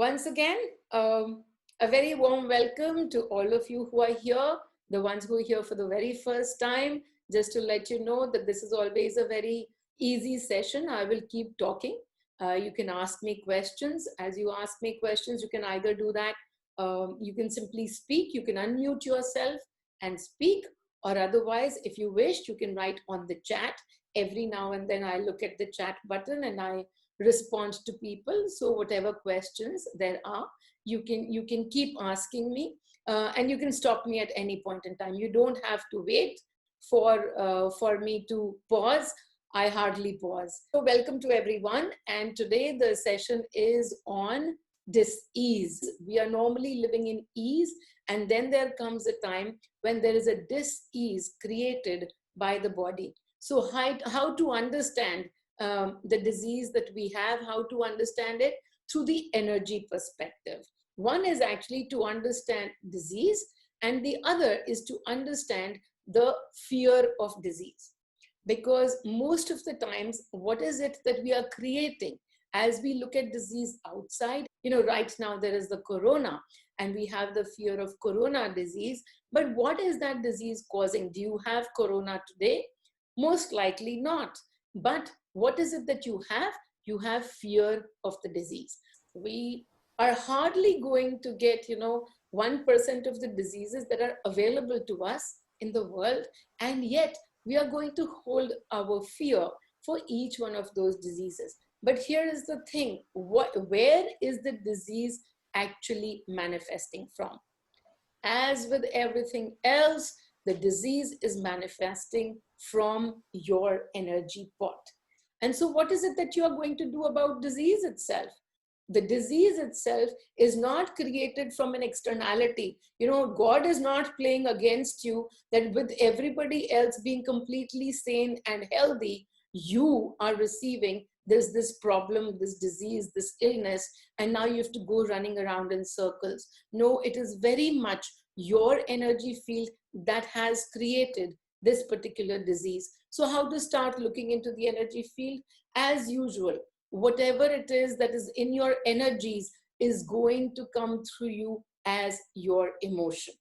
Once again, a very warm welcome to all of you who are here, the ones who are here for the very first time. Just to let you know that this is always a very easy session. I will keep talking. You can ask me questions. As you ask me questions, you can either do that, you can simply speak, you can unmute yourself and speak, or otherwise, if you wish, you can write on the chat. Every now and then I look at the chat button and I respond to people. So whatever questions there are, you can keep asking me, and you can stop me at any point in time. You don't have to wait for me to pause. I hardly pause. So welcome to everyone. And today the session is on dis-ease. We are normally living in ease, and then there comes a time when there is a dis-ease created by the body. So how to understand the disease that we have, how to understand it through the energy perspective. One is actually to understand disease, and the other is to understand the fear of disease. Because most of the times, what is it that we are creating as we look at disease outside? Right now there is the corona, and we have the fear of corona disease. But what is that disease causing? Do you have corona today? Most likely not. But what is it that you have? You have fear of the disease. We are hardly going to get, 1% of the diseases that are available to us in the world. And yet we are going to hold our fear for each one of those diseases. But here is the thing, where is the disease actually manifesting from? As with everything else, the disease is manifesting from your energy pot. And so what is it that you are going to do about disease itself? The disease itself is not created from an externality. God is not playing against you, that with everybody else being completely sane and healthy, you are receiving this problem, this disease, this illness, and now you have to go running around in circles. No, it is very much your energy field that has created this particular disease. So how to start looking into the energy field? As usual, whatever it is that is in your energies is going to come through you as your emotion.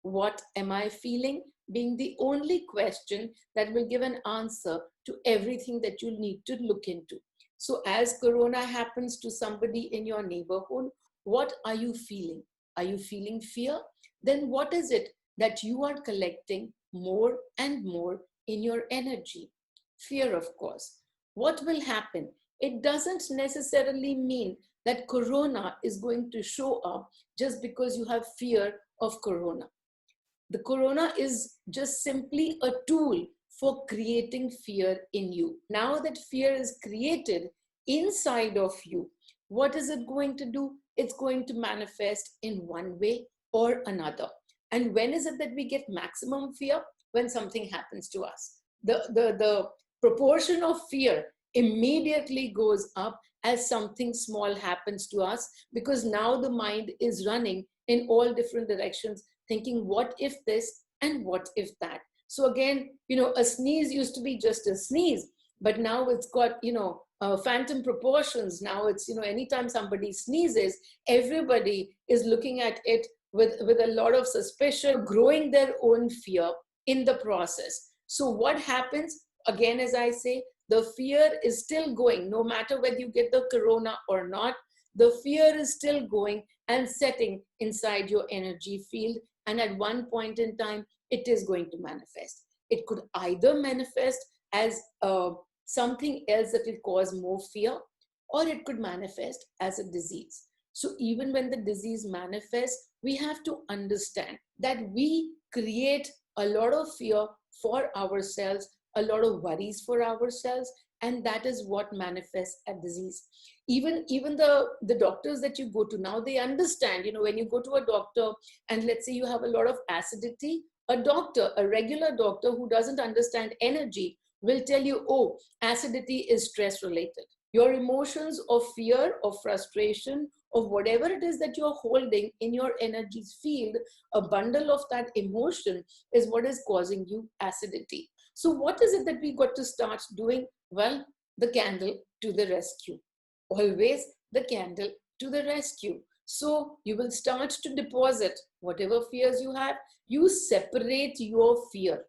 What am I feeling? Being the only question that will give an answer to everything that you need to look into. So as corona happens to somebody in your neighborhood, what are you feeling? Are you feeling fear? Then what is it that you are collecting more and more in your energy? Fear, of course. What will happen? It doesn't necessarily mean that corona is going to show up just because you have fear of corona. The corona is just simply a tool for creating fear in you. Now that fear is created inside of you, what is it going to do? It's going to manifest in one way or another. And when is it that we get maximum fear? When something happens to us. The proportion of fear immediately goes up as something small happens to us, because now the mind is running in all different directions, thinking, what if this and what if that? So again, a sneeze used to be just a sneeze, but now it's got, phantom proportions. Now it's, anytime somebody sneezes, everybody is looking at it with a lot of suspicion, growing their own fear in the process. So what happens? Again, as I say, the fear is still going, no matter whether you get the corona or not. The fear is still going and setting inside your energy field. And at one point in time, it is going to manifest. It could either manifest as something else that will cause more fear, or it could manifest as a disease. So even when the disease manifests, we have to understand that we create a lot of fear for ourselves, a lot of worries for ourselves, and that is what manifests a disease. Even the doctors that you go to now, they understand, when you go to a doctor and let's say you have a lot of acidity, a regular doctor who doesn't understand energy will tell you, oh, acidity is stress related. Your emotions of fear, of frustration, of whatever it is that you're holding in your energy field, a bundle of that emotion is what is causing you acidity. So what is it that we got to start doing? Well, the candle to the rescue. Always the candle to the rescue. So you will start to deposit whatever fears you have. You separate your fear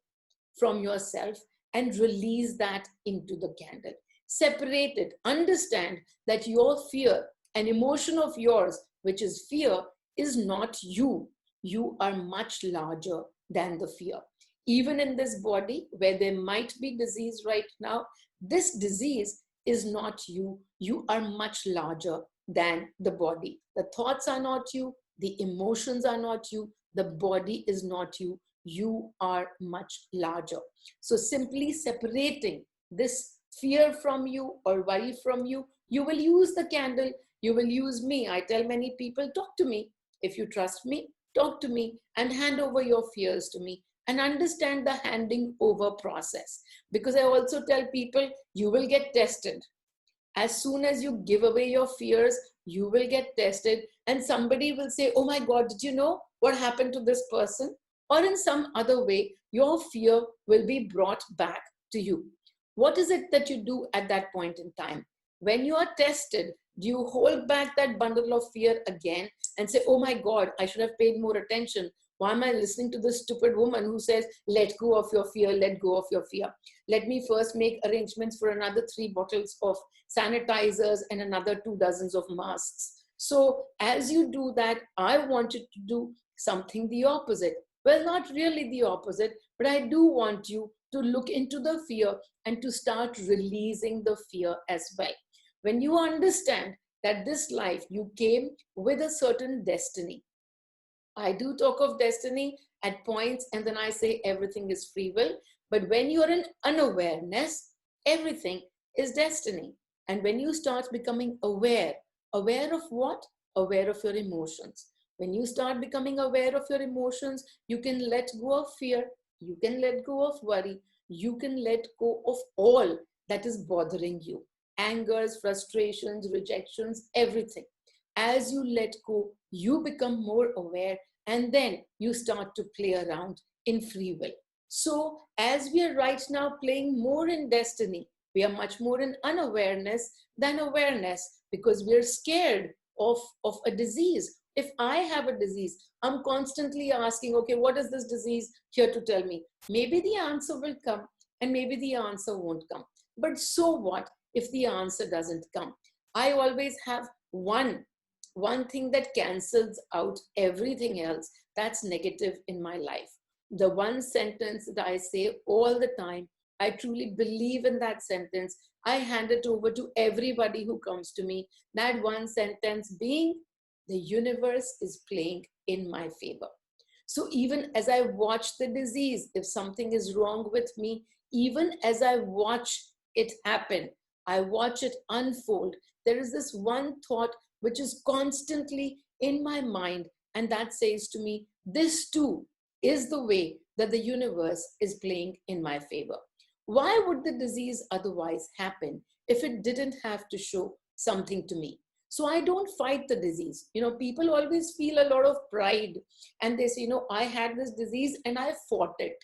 from yourself and release that into the candle. Separate it. Understand that your fear, an emotion of yours, which is fear, is not you. You are much larger than the fear. Even in this body where there might be disease right now, this disease is not you. You are much larger than the body. The thoughts are not you. The emotions are not you. The body is not you. You are much larger. So simply separating this fear from you or worry from you, you will use the candle, you will use me. I tell many people, talk to me. If you trust me, talk to me and hand over your fears to me and understand the handing over process. Because I also tell people, you will get tested. As soon as you give away your fears, you will get tested and somebody will say, oh my God, did you know what happened to this person? Or in some other way, your fear will be brought back to you. What is it that you do at that point in time? When you are tested, do you hold back that bundle of fear again and say, oh my God, I should have paid more attention. Why am I listening to this stupid woman who says, let go of your fear, let go of your fear. Let me first make arrangements for another 3 bottles of sanitizers and another 2 dozens of masks. So as you do that, I want you to do something the opposite. Well, not really the opposite, but I do want you to look into the fear and to start releasing the fear as well. When you understand that this life, you came with a certain destiny. I do talk of destiny at points and then I say everything is free will. But when you're in unawareness, everything is destiny. And when you start becoming aware, aware of what? Aware of your emotions. When you start becoming aware of your emotions, you can let go of fear, you can let go of worry, you can let go of all that is bothering you. Angers, frustrations, rejections, everything. As you let go, you become more aware and then you start to play around in free will. So as we are right now playing more in destiny, we are much more in unawareness than awareness because we are scared of a disease. If I have a disease, I'm constantly asking, okay, what is this disease here to tell me? Maybe the answer will come and maybe the answer won't come. But so what if the answer doesn't come? I always have one thing that cancels out everything else that's negative in my life. The one sentence that I say all the time, I truly believe in that sentence. I hand it over to everybody who comes to me. That one sentence being, the universe is playing in my favor. So even as I watch the disease, if something is wrong with me, even as I watch it happen, I watch it unfold, there is this one thought which is constantly in my mind, and that says to me, this too is the way that the universe is playing in my favor. Why would the disease otherwise happen if it didn't have to show something to me? So I don't fight the disease. People always feel a lot of pride and they say, I had this disease and I fought it.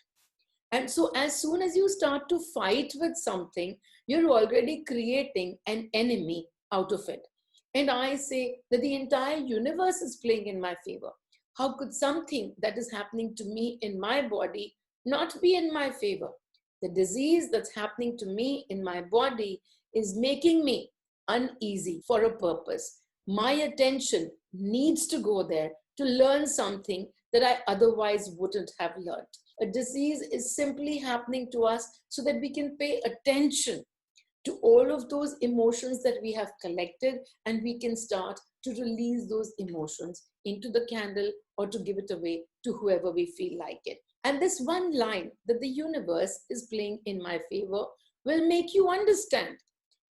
And so as soon as you start to fight with something, you're already creating an enemy out of it. And I say that the entire universe is playing in my favor. How could something that is happening to me in my body not be in my favor? The disease that's happening to me in my body is making me uneasy for a purpose. My attention needs to go there to learn something that I otherwise wouldn't have learned. A disease is simply happening to us so that we can pay attention to all of those emotions that we have collected and we can start to release those emotions into the candle or to give it away to whoever we feel like it. And this one line that the universe is playing in my favor will make you understand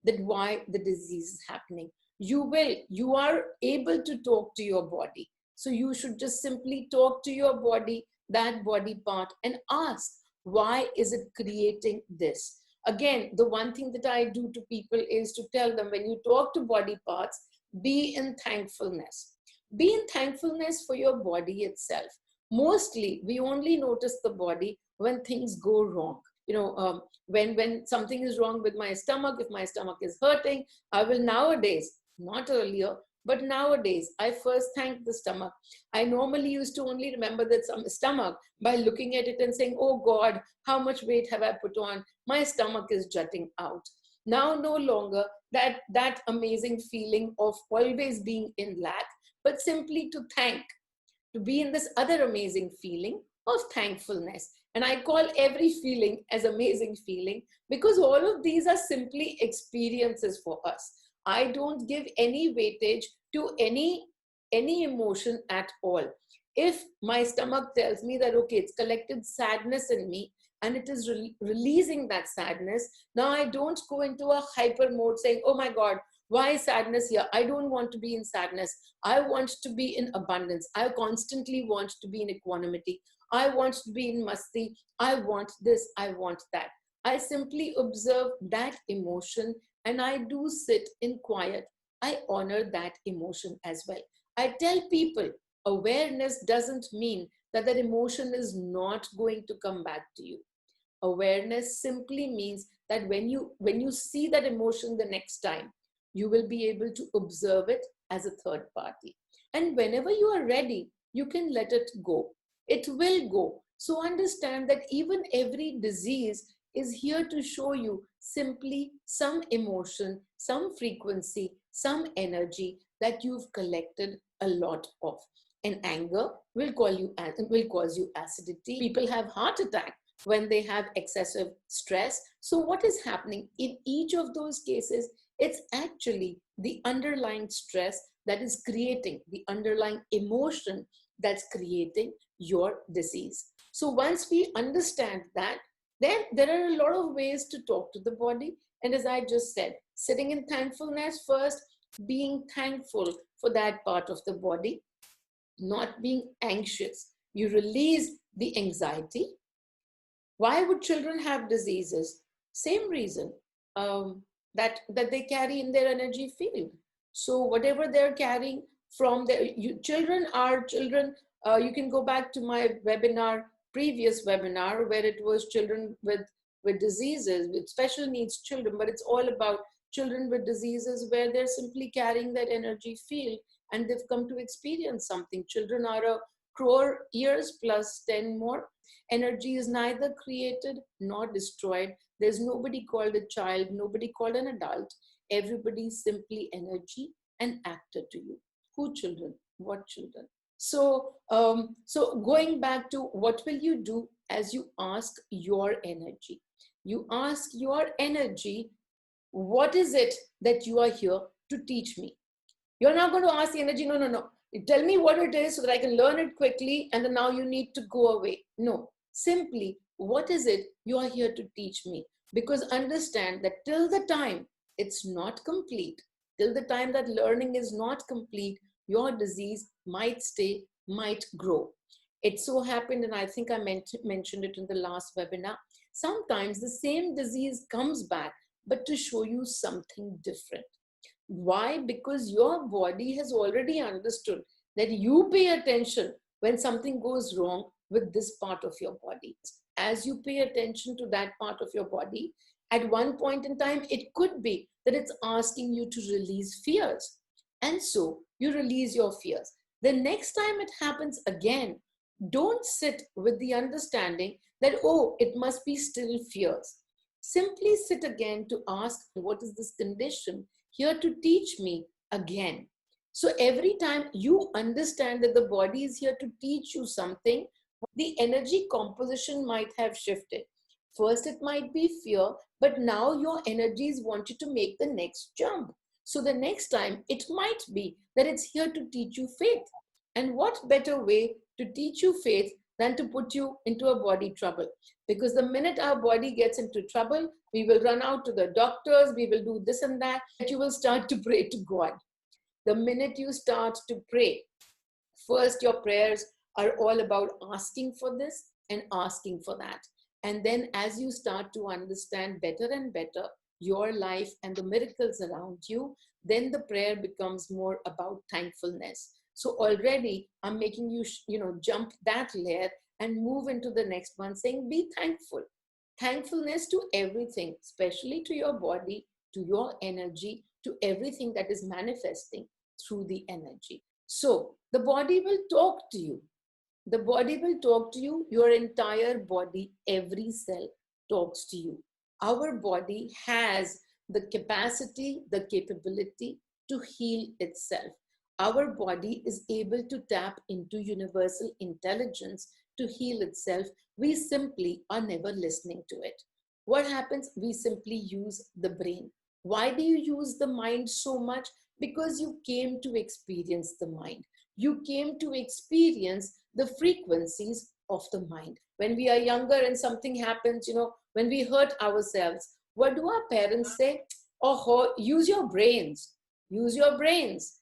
that why the disease is happening. You are able to talk to your body. So you should just simply talk to your body, that body part, and ask, why is it creating this? Again, the one thing that I do to people is to tell them, when you talk to body parts, be in thankfulness. Be in thankfulness for your body itself. Mostly, we only notice the body when things go wrong. When something is wrong with my stomach, if my stomach is hurting, I will nowadays, not earlier, But nowadays, I first thank the stomach. I normally used to only remember that stomach by looking at it and saying, oh God, how much weight have I put on? My stomach is jutting out. Now, no longer that amazing feeling of always being in lack, but simply to thank, to be in this other amazing feeling of thankfulness. And I call every feeling as amazing feeling because all of these are simply experiences for us. I don't give any weightage to any emotion at all. If my stomach tells me that, okay, it's collected sadness in me and it is releasing that sadness, now I don't go into a hyper mode saying, oh my God, why sadness here? I don't want to be in sadness. I want to be in abundance. I constantly want to be in equanimity. I want to be in masti. I want this. I want that. I simply observe that emotion and I do sit in quiet. I honor that emotion as well. I tell people awareness doesn't mean that that emotion is not going to come back to you. Awareness simply means that when you see that emotion the next time, you will be able to observe it as a third party. And whenever you are ready, you can let it go. It will go. So understand that even every disease is here to show you simply some emotion, some frequency, some energy that you've collected a lot of. And anger will cause you acidity. People have heart attack when they have excessive stress. So what is happening in each of those cases? It's actually the underlying stress that is creating, the underlying emotion that's creating your disease. So once we understand that, then there are a lot of ways to talk to the body. And as I just said, sitting in thankfulness first, being thankful for that part of the body, not being anxious. You release the anxiety. Why would children have diseases? Same reason, that they carry in their energy field. So whatever they're carrying from their children are children. You can go back to my previous webinar, where it was children with diseases, with special needs children, but it's all about children with diseases where they're simply carrying that energy field and they've come to experience something. Children are a crore years plus 10 more. Energy is neither created nor destroyed. There's nobody called a child, nobody called an adult. Everybody is simply energy and actor to you. Who children? What children? So going back to what will you do as you ask your energy? You ask your energy, what is it that you are here to teach me? You're not going to ask the energy, no, no, no. Tell me what it is so that I can learn it quickly and then now you need to go away. No, simply, what is it you are here to teach me? Because understand that till the time it's not complete, till the time that learning is not complete, your disease might stay, might grow. It so happened, and I think I mentioned it in the last webinar, sometimes the same disease comes back, but to show you something different. Why? Because your body has already understood that you pay attention when something goes wrong with this part of your body. As you pay attention to that part of your body, at one point in time, it could be that it's asking you to release fears. And so you release your fears. The next time it happens again, don't sit with the understanding that, oh, it must be still fears. Simply sit again to ask, what is this condition here to teach me again? So every time you understand that the body is here to teach you something, the energy composition might have shifted. First, it might be fear, but now your energies want you to make the next jump. So the next time, it might be that it's here to teach you faith. And what better way to teach you faith than to put you into a body trouble? Because the minute our body gets into trouble, we will run out to the doctors, we will do this and that, and you will start to pray to God. The minute you start to pray, first your prayers are all about asking for this and asking for that. And then as you start to understand better and better your life and the miracles around you, then the prayer becomes more about thankfulness. So already I'm making you, jump that layer and move into the next one saying, be thankful. Thankfulness to everything, especially to your body, to your energy, to everything that is manifesting. through the energy. So the body will talk to you. The body will talk to you. Your entire body, every cell talks to you. Our body has the capacity, the capability to heal itself. Our body is able to tap into universal intelligence to heal itself. We simply are never listening to it. What happens? We simply use the brain. Why do you use the mind so much? Because you came to experience the mind. You came to experience the frequencies of the mind. When we are younger and something happens, when we hurt ourselves, what do our parents say? Oh, use your brains, use your brains.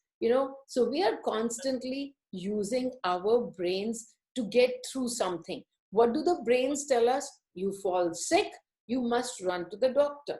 So we are constantly using our brains to get through something. What do the brains tell us? You fall sick, you must run to the doctor.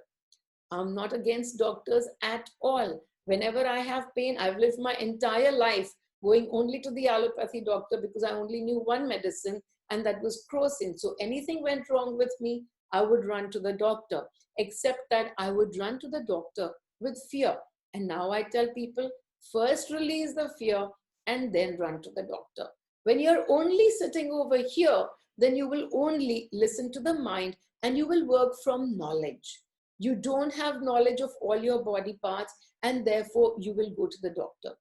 I'm not against doctors at all. Whenever I have pain, I've lived my entire life going only to the allopathy doctor because I only knew one medicine, and that was crocin. So anything went wrong with me, I would run to the doctor, except that I would run to the doctor with fear. And now I tell people, first release the fear and then run to the doctor. When you're only sitting over here, then you will only listen to the mind and you will work from knowledge. You don't have knowledge of all your body parts, and therefore you will go to the doctor.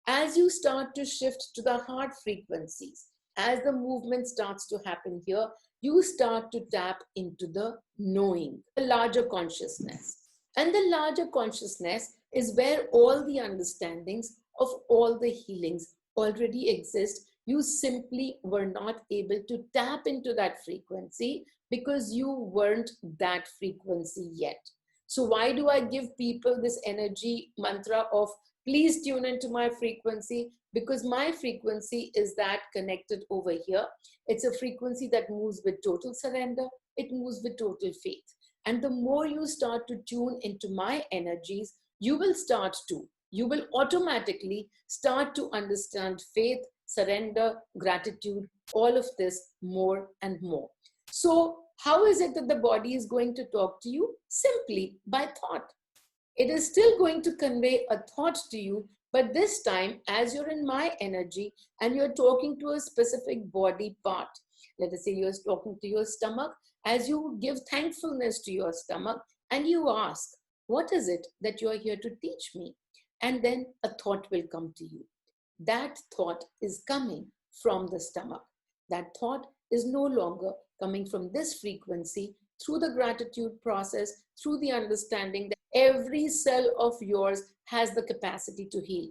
As you start to shift to the heart frequencies, as the movement starts to happen here, you start to tap into the knowing, the larger consciousness. And the larger consciousness is where all the understandings of all the healings already exist. You simply were not able to tap into that frequency because you weren't that frequency yet. So why do I give people this energy mantra of please tune into my frequency? Because my frequency is that connected over here. It's a frequency that moves with total surrender. It moves with total faith. And the more you start to tune into my energies, you will automatically start to understand faith, surrender, gratitude, all of this more and more. So how is it that the body is going to talk to you? Simply by thought. It is still going to convey a thought to you, but this time, as you're in my energy and you're talking to a specific body part, let us say you're talking to your stomach, as you give thankfulness to your stomach and you ask, what is it that you're here to teach me? And then a thought will come to you. That thought is coming from the stomach. That thought is no longer coming from this frequency through the gratitude process, through the understanding that every cell of yours has the capacity to heal.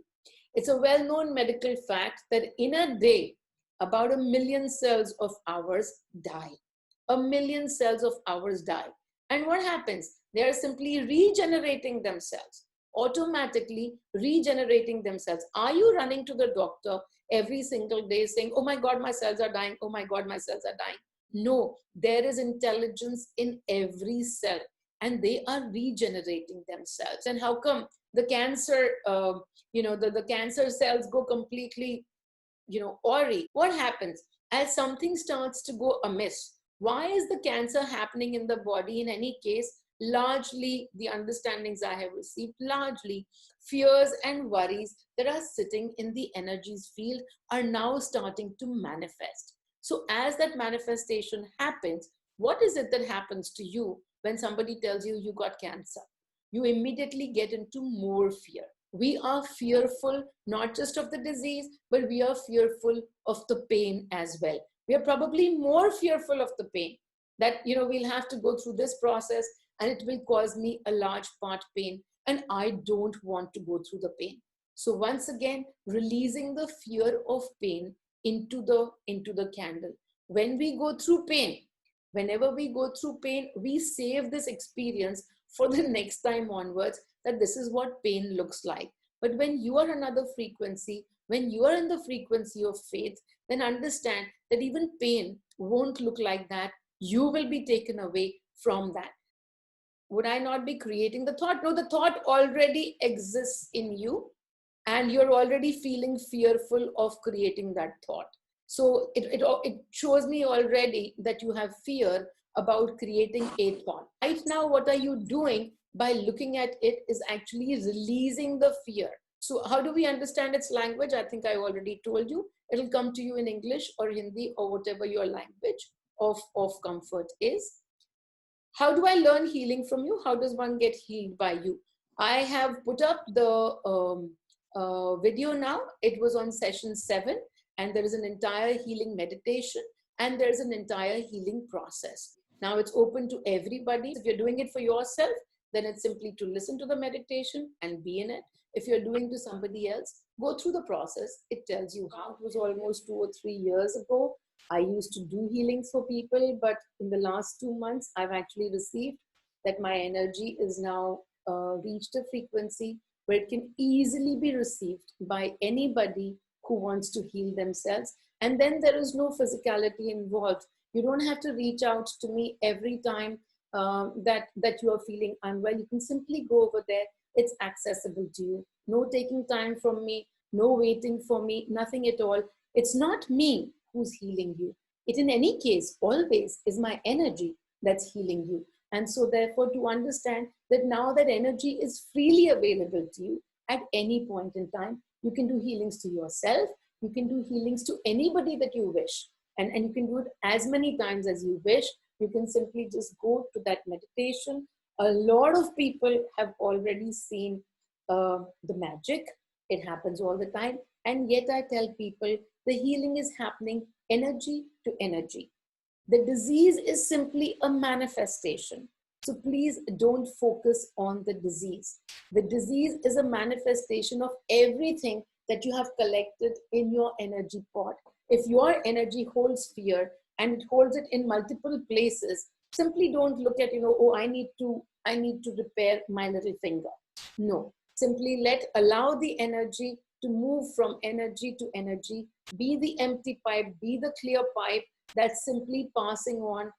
It's a well-known medical fact that in a day, about 1 million cells of ours die. 1 million cells of ours die. And what happens? They are simply regenerating themselves, automatically regenerating themselves. Are you running to the doctor every single day saying, oh my God, my cells are dying. Oh my God, my cells are dying. No, there is intelligence in every cell and they are regenerating themselves. And how come the cancer, the cancer cells go completely, awry? What happens? As something starts to go amiss, why is the cancer happening in the body in any case? Largely, the understandings I have received, largely fears and worries that are sitting in the energies field are now starting to manifest. So as that manifestation happens, what is it that happens to you when somebody tells you you got cancer? You immediately get into more fear. We are fearful not just of the disease, but we are fearful of the pain as well. We are probably more fearful of the pain that, we'll have to go through this process and it will cause me a large part pain. And I don't want to go through the pain. So once again, releasing the fear of pain into the candle. When we go through pain, whenever we go through pain, we save this experience for the next time onwards, that this is what pain looks like. But when you are another frequency, when you are in the frequency of faith, then understand that even pain won't look like that. You will be taken away from that. Would I not be creating the thought? No, the thought already exists in you and you're already feeling fearful of creating that thought. So it shows me already that you have fear about creating a thought. Right now, what are you doing by looking at it is actually releasing the fear. So how do we understand its language? I think I already told you. It'll come to you in English or Hindi or whatever your language of comfort is. How do I learn healing from you? How does one get healed by you? I have put up the video now. It was on session 7, and there is an entire healing meditation and there's an entire healing process. Now it's open to everybody. If you're doing it for yourself, then it's simply to listen to the meditation and be in it. If you're doing to somebody else, go through the process. It tells you how. It was almost 2 or 3 years ago. I used to do healings for people, but in the last 2 months, I've actually received that my energy is now reached a frequency where it can easily be received by anybody who wants to heal themselves. And then there is no physicality involved. You don't have to reach out to me every time that you are feeling unwell. You can simply go over there. It's accessible to you. No taking time from me, no waiting for me, nothing at all. It's not me who's healing you. It, in any case, always is my energy that's healing you. And so, therefore, to understand that now that energy is freely available to you at any point in time, you can do healings to yourself, you can do healings to anybody that you wish. And you can do it as many times as you wish. You can simply just go to that meditation. A lot of people have already seen the magic. It happens all the time. And yet I tell people the healing is happening energy to energy. The disease is simply a manifestation. So please don't focus on the disease. The disease is a manifestation of everything that you have collected in your energy pot. If your energy holds fear and it holds it in multiple places, simply don't look at, oh, I need to repair my little finger. No, simply allow the energy to move from energy to energy. Be the empty pipe, be the clear pipe that's simply passing on,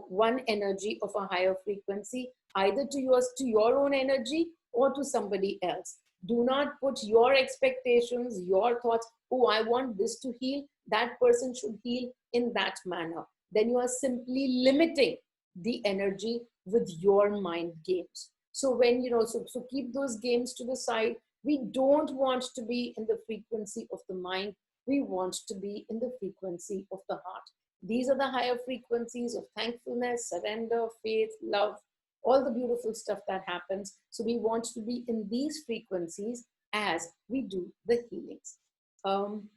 one energy of a higher frequency, either to your own energy or to somebody else. Do not put your expectations, your thoughts, oh, I want this to heal, that person should heal in that manner. Then you are simply limiting the energy with your mind games. So when, so keep those games to the side. We don't want to be in the frequency of the mind. We want to be in the frequency of the heart. These are the higher frequencies of thankfulness, surrender, faith, love, all the beautiful stuff that happens. So we want to be in these frequencies as we do the healings. I'm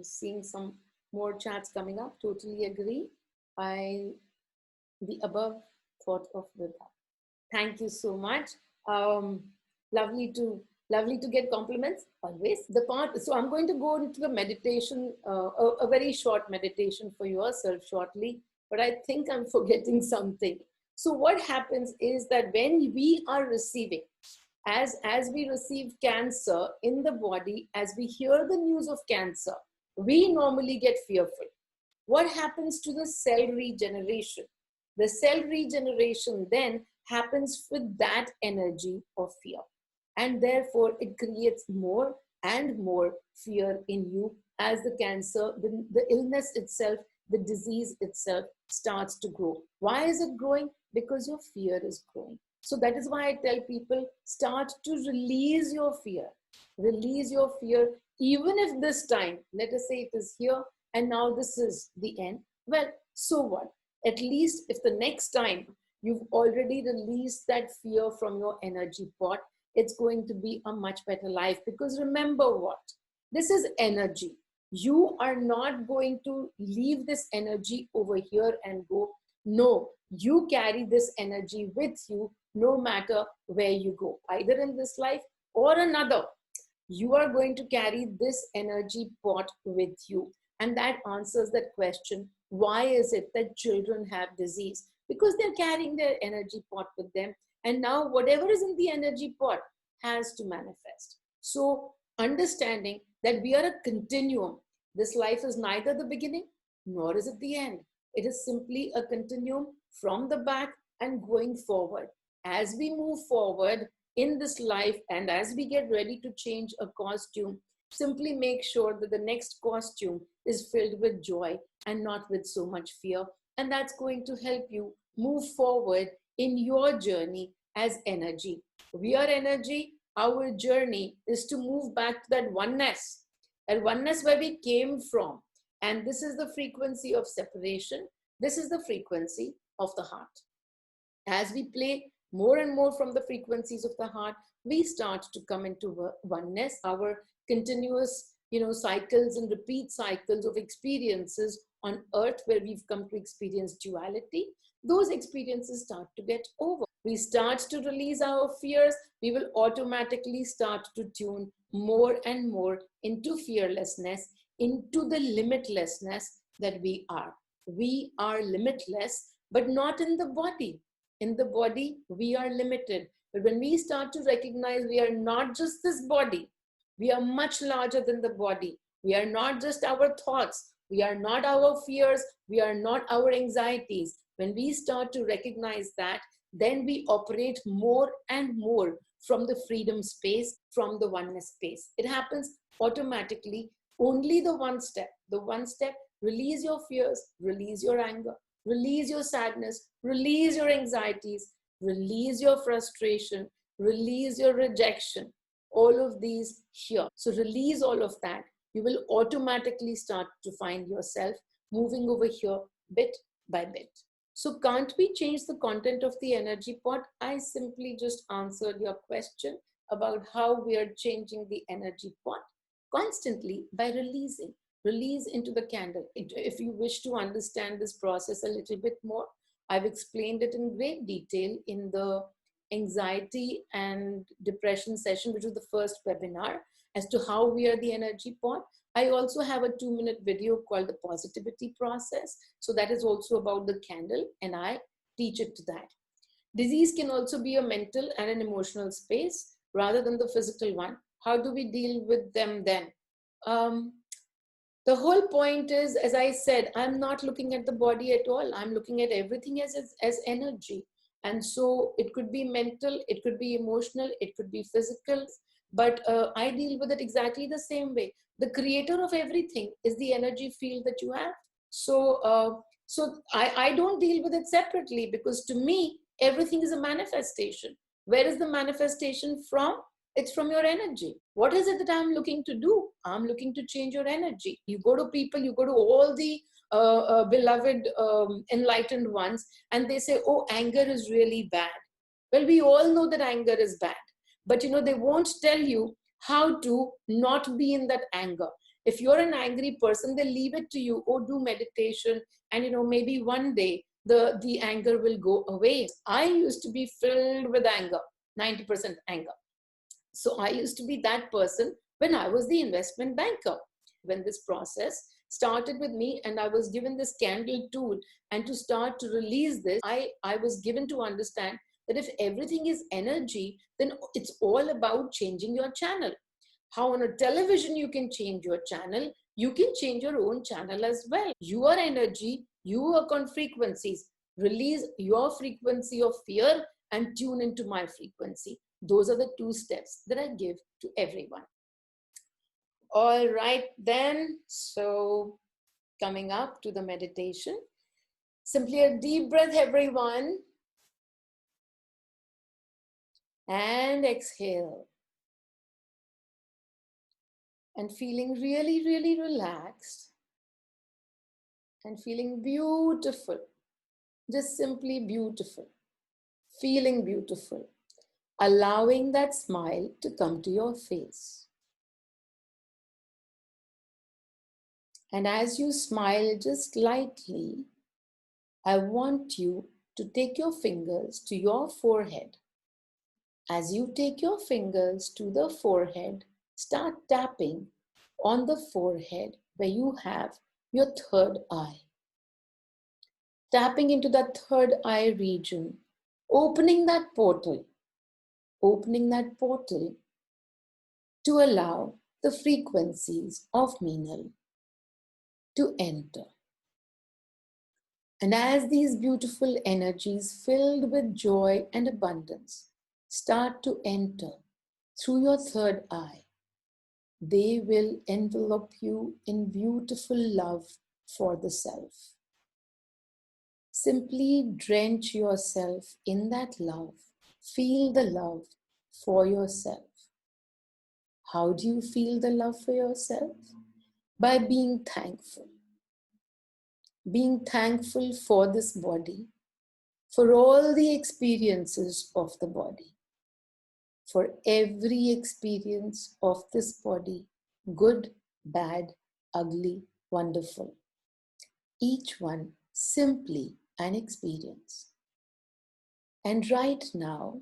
seeing some more chats coming up. Totally agree. The above thought of the that. Thank you so much. Lovely to get compliments always. So I'm going to go into the meditation, a very short meditation for yourself shortly, but I think I'm forgetting something. So what happens is that when we are receiving, as we receive cancer in the body, as we hear the news of cancer, we normally get fearful. What happens to the cell regeneration? The cell regeneration then happens with that energy of fear. And therefore, it creates more and more fear in you as the cancer, the illness itself, the disease itself starts to grow. Why is it growing? Because your fear is growing. So that is why I tell people, start to release your fear. Release your fear, even if this time, let us say it is here and now this is the end. Well, so what? At least if the next time you've already released that fear from your energy pot, it's going to be a much better life. Because remember what? This is energy. You are not going to leave this energy over here and go. No, you carry this energy with you no matter where you go, either in this life or another. You are going to carry this energy pot with you. And that answers that question. Why is it that children have disease? Because they're carrying their energy pot with them. And now whatever is in the energy pot has to manifest. So understanding that we are a continuum. This life is neither the beginning nor is it the end. It is simply a continuum from the back and going forward. As we move forward in this life and as we get ready to change a costume, simply make sure that the next costume is filled with joy and not with so much fear. And that's going to help you move forward in your journey as energy. We are energy. our journey is to move back to that oneness where we came from. And this is the frequency of separation. This is the frequency of the heart. As we play more and more from the frequencies of the heart, we start to come into oneness. Our continuous, cycles and repeat cycles of experiences on earth where we've come to experience duality, those experiences start to get over. We start to release our fears. We will automatically start to tune more and more into fearlessness, into the limitlessness that we are. We are limitless, but not in the body. In the body, we are limited. But when we start to recognize we are not just this body, we are much larger than the body. We are not just our thoughts. We are not our fears. We are not our anxieties. When we start to recognize that, then we operate more and more from the freedom space, from the oneness space. It happens automatically. Only the one step, release your fears, release your anger, release your sadness, release your anxieties, release your frustration, release your rejection. All of these here. So release all of that. You will automatically start to find yourself moving over here bit by bit. So can't we change the content of the energy pot? I simply just answered your question about how we are changing the energy pot constantly by releasing. Release into the candle. If you wish to understand this process a little bit more, I've explained it in great detail in the anxiety and depression session, which was the first webinar, as to how we are the energy pot. I also have a 2-minute video called the positivity process. So that is also about the candle, and I teach it to that. Disease can also be a mental and an emotional space rather than the physical one. How do we deal with them then? The whole point is, as I said, I'm not looking at the body at all. I'm looking at everything as energy. And so it could be mental, it could be emotional, it could be physical, but I deal with it exactly the same way. The creator of everything is the energy field that you have. So I don't deal with it separately, because to me, everything is a manifestation. Where is the manifestation from? It's from your energy. What is it that I'm looking to do? I'm looking to change your energy. You go to people, you go to all the beloved enlightened ones, and they say, oh, anger is really bad. Well, we all know that anger is bad, but they won't tell you how to not be in that anger. If you're an angry person, they leave it to you. Oh, do meditation, and maybe one day the anger will go away. I used to be filled with anger, 90% anger. So I used to be that person when I was the investment banker. When this process started with me and I was given this candle tool, and to start to release this, I was given to understand that if everything is energy, then it's all about changing your channel. How on a television you can change your channel, you can change your own channel as well. You are energy, you work on frequencies. Release your frequency of fear and tune into my frequency. Those are the 2 steps that I give to everyone. All right, then. So coming up to the meditation, simply a deep breath, everyone. And exhale. And feeling really, really relaxed. And feeling beautiful. Just simply beautiful. Feeling beautiful. Allowing that smile to come to your face. And as you smile just lightly, I want you to take your fingers to your forehead. As you take your fingers to the forehead, start tapping on the forehead where you have your third eye. Tapping into that third eye region, opening that portal to allow the frequencies of Meenal to enter. And as these beautiful energies filled with joy and abundance start to enter through your third eye, they will envelop you in beautiful love for the self. Simply drench yourself in that love. Feel the love for yourself. How do you feel the love for yourself? By being thankful. Being thankful for this body, for all the experiences of the body, for every experience of this body, good, bad, ugly, wonderful. Each one simply an experience. And right now,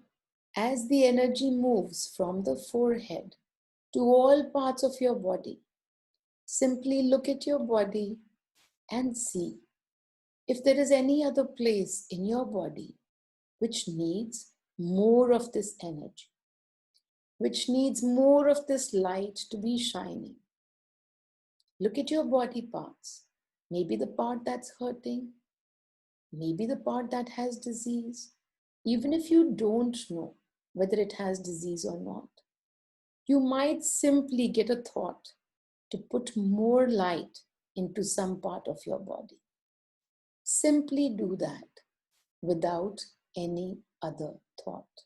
as the energy moves from the forehead to all parts of your body, simply look at your body and see if there is any other place in your body which needs more of this energy, which needs more of this light to be shining. Look at your body parts. Maybe the part that's hurting, maybe the part that has disease. Even if you don't know whether it has disease or not, you might simply get a thought to put more light into some part of your body. Simply do that without any other thought.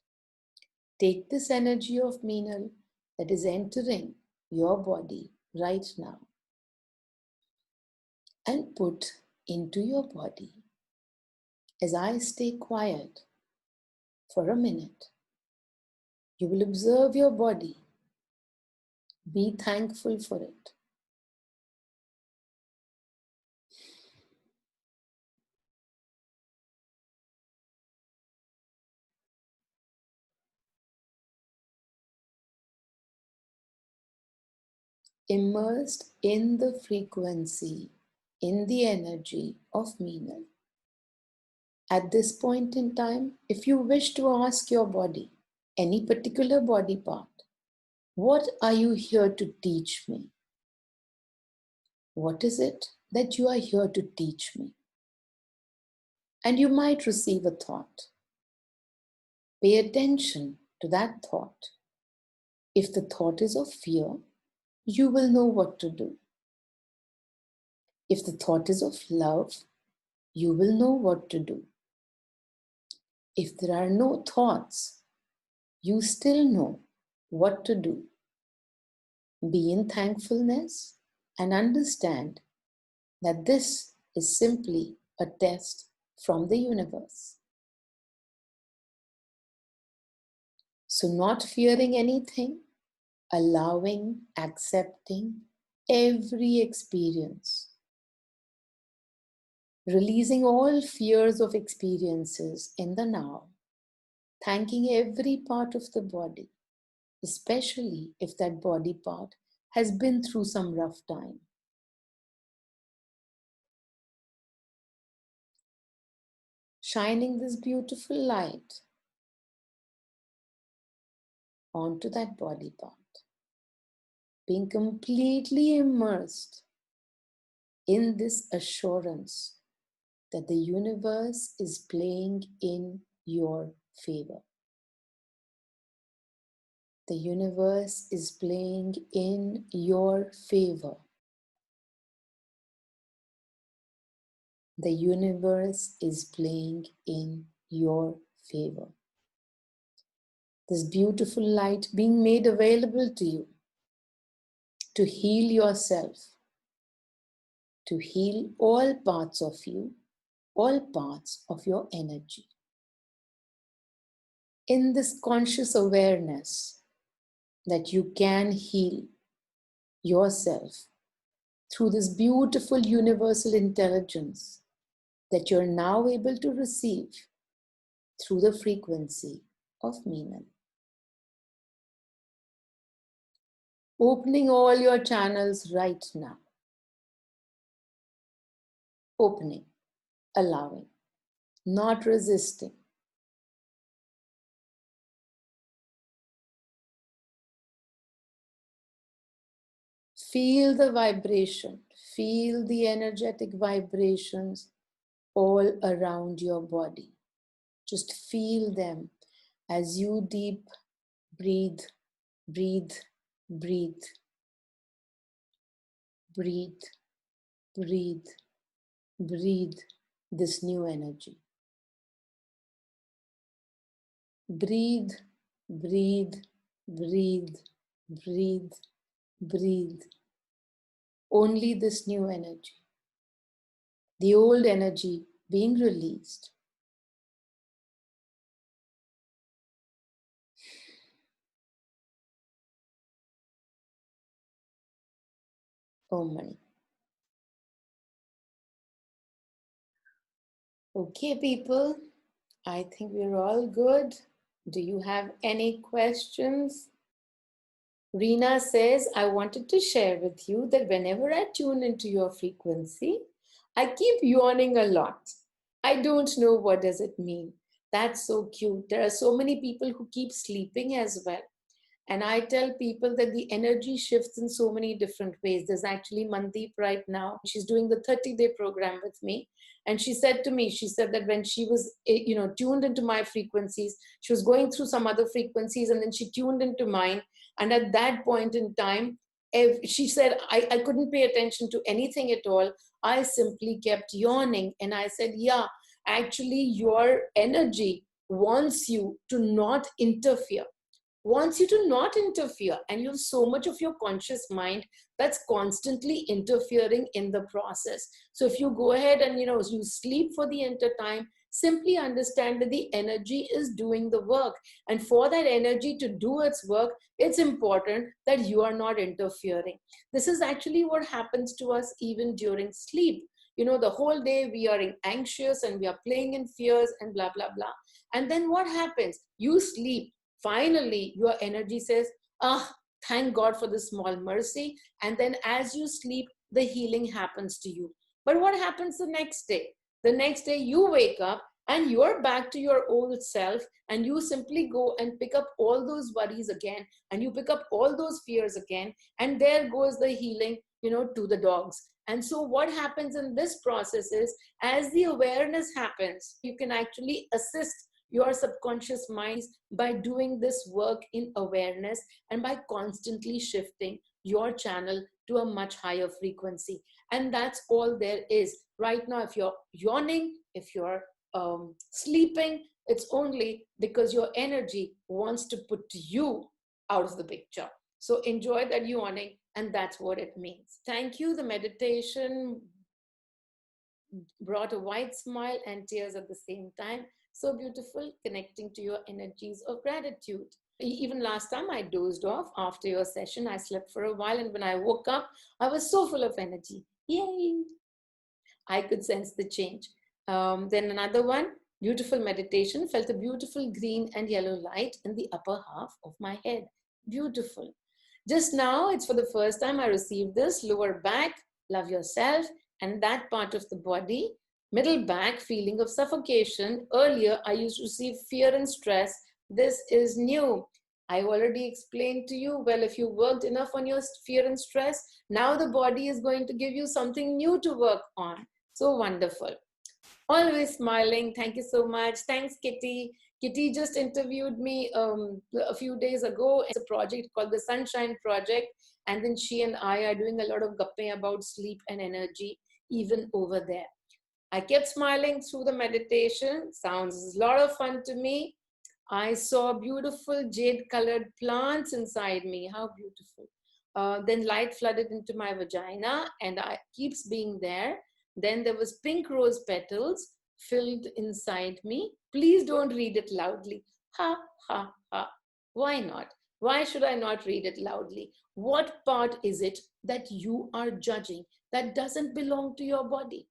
Take this energy of Meenal that is entering your body right now and put into your body. As I stay quiet for a minute, you will observe your body. Be thankful for it. Immersed in the frequency, in the energy of Meenal. At this point in time, if you wish to ask your body, any particular body part, what are you here to teach me? What is it that you are here to teach me? And you might receive a thought. Pay attention to that thought. If the thought is of fear, you will know what to do. If the thought is of love, you will know what to do. If there are no thoughts, you still know what to do. Be in thankfulness and understand that this is simply a test from the universe. So, not fearing anything, allowing, accepting every experience, releasing all fears of experiences in the now, thanking every part of the body, especially if that body part has been through some rough time. Shining this beautiful light onto that body part, being completely immersed in this assurance that the universe is playing in your favor. The universe is playing in your favor. The universe is playing in your favor. This beautiful light being made available to you to heal yourself, to heal all parts of you, all parts of your energy. In this conscious awareness that you can heal yourself through this beautiful universal intelligence that you're now able to receive through the frequency of Meenal. Opening all your channels right now. Opening, allowing, not resisting. Feel the vibration, feel the energetic vibrations all around your body. Just feel them as you deep breathe, breathe, breathe, breathe, breathe, breathe this new energy. Breathe, breathe, breathe, Breathe, breathe. Only this new energy, the old energy being released. Om Mani. Okay, people, I think we're all good. Do you have any questions? Reena says, I wanted to share with you that whenever I tune into your frequency, I keep yawning a lot. I don't know what does it mean. That's so cute. There are so many people who keep sleeping as well. And I tell people that the energy shifts in so many different ways. There's actually Mandeep right now. She's doing the 30-day program with me. And she said to me, she said that when she was, tuned into my frequencies, she was going through some other frequencies and then she tuned into mine. And at that point in time, she said, I couldn't pay attention to anything at all. I simply kept yawning. And I said, yeah, actually, your energy wants you to not interfere, wants you to not interfere, and you have so much of your conscious mind that's constantly interfering in the process. So if you go ahead and you sleep for the entire time, simply understand that the energy is doing the work, and for that energy to do its work, it's important that you are not interfering. This is actually what happens to us even during sleep. The whole day we are anxious and we are playing in fears and blah blah blah, and then what happens? You sleep. Finally, your energy says, ah, thank God for this small mercy. And then as you sleep, the healing happens to you. But what happens the next day? The next day, you wake up and you're back to your old self, and you simply go and pick up all those worries again, and you pick up all those fears again, and there goes the healing, to the dogs. And so, what happens in this process is, as the awareness happens, you can actually assist your subconscious mind by doing this work in awareness and by constantly shifting your channel to a much higher frequency. And that's all there is. Right now, if you're yawning, if you're sleeping, it's only because your energy wants to put you out of the picture. So enjoy that yawning, and that's what it means. Thank you. The meditation brought a wide smile and tears at the same time. So beautiful, connecting to your energies of gratitude. Even last time I dozed off after your session. I slept for a while, and when I woke up, I was so full of energy. Yay! I could sense the change. Then another one, beautiful meditation, felt a beautiful green and yellow light in the upper half of my head. Beautiful. Just now, it's for the first time I received this. Lower back, love yourself, and that part of the body. Middle back, feeling of suffocation. Earlier, I used to receive fear and stress. This is new. I already explained to you, well, if you worked enough on your fear and stress, now the body is going to give you something new to work on. So wonderful. Always smiling. Thank you so much. Thanks, Kitty. Kitty just interviewed me a few days ago. It's a project called the Sunshine Project. And then she and I are doing a lot of gappe about sleep and energy, even over there. I kept smiling through the meditation. Sounds a lot of fun to me. I saw beautiful jade colored plants inside me. How beautiful. Then light flooded into my vagina and I keeps being there. Then there was pink rose petals filled inside me. Please don't read it loudly. Ha, ha, ha. Why not? Why should I not read it loudly? What part is it that you are judging that doesn't belong to your body?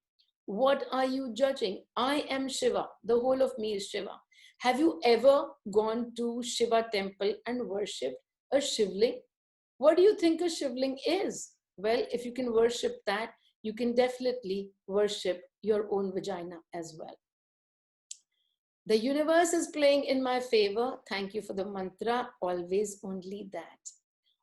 What are you judging? I am Shiva. The whole of me is Shiva. Have you ever gone to Shiva temple and worshipped a Shivling? What do you think a Shivling is? Well, if you can worship that, you can definitely worship your own vagina as well. The universe is playing in my favor. Thank you for the mantra. Always only that.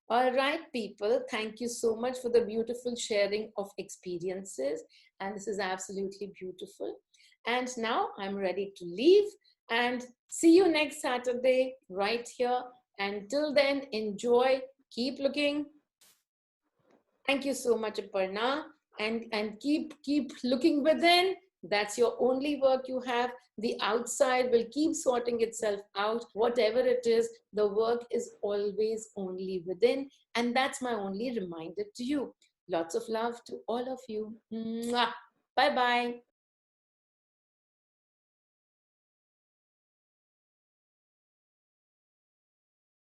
All right, people, thank you so much for the beautiful sharing of experiences. And this is absolutely beautiful. And now I'm ready to leave and see you next Saturday right here. And till then, enjoy, keep looking. Thank you so much, Aparna. And keep looking within, That's your only work you have. The outside will keep sorting itself out. Whatever it is, the work is always only within. And that's my only reminder to you. Lots of love to all of you. Bye bye.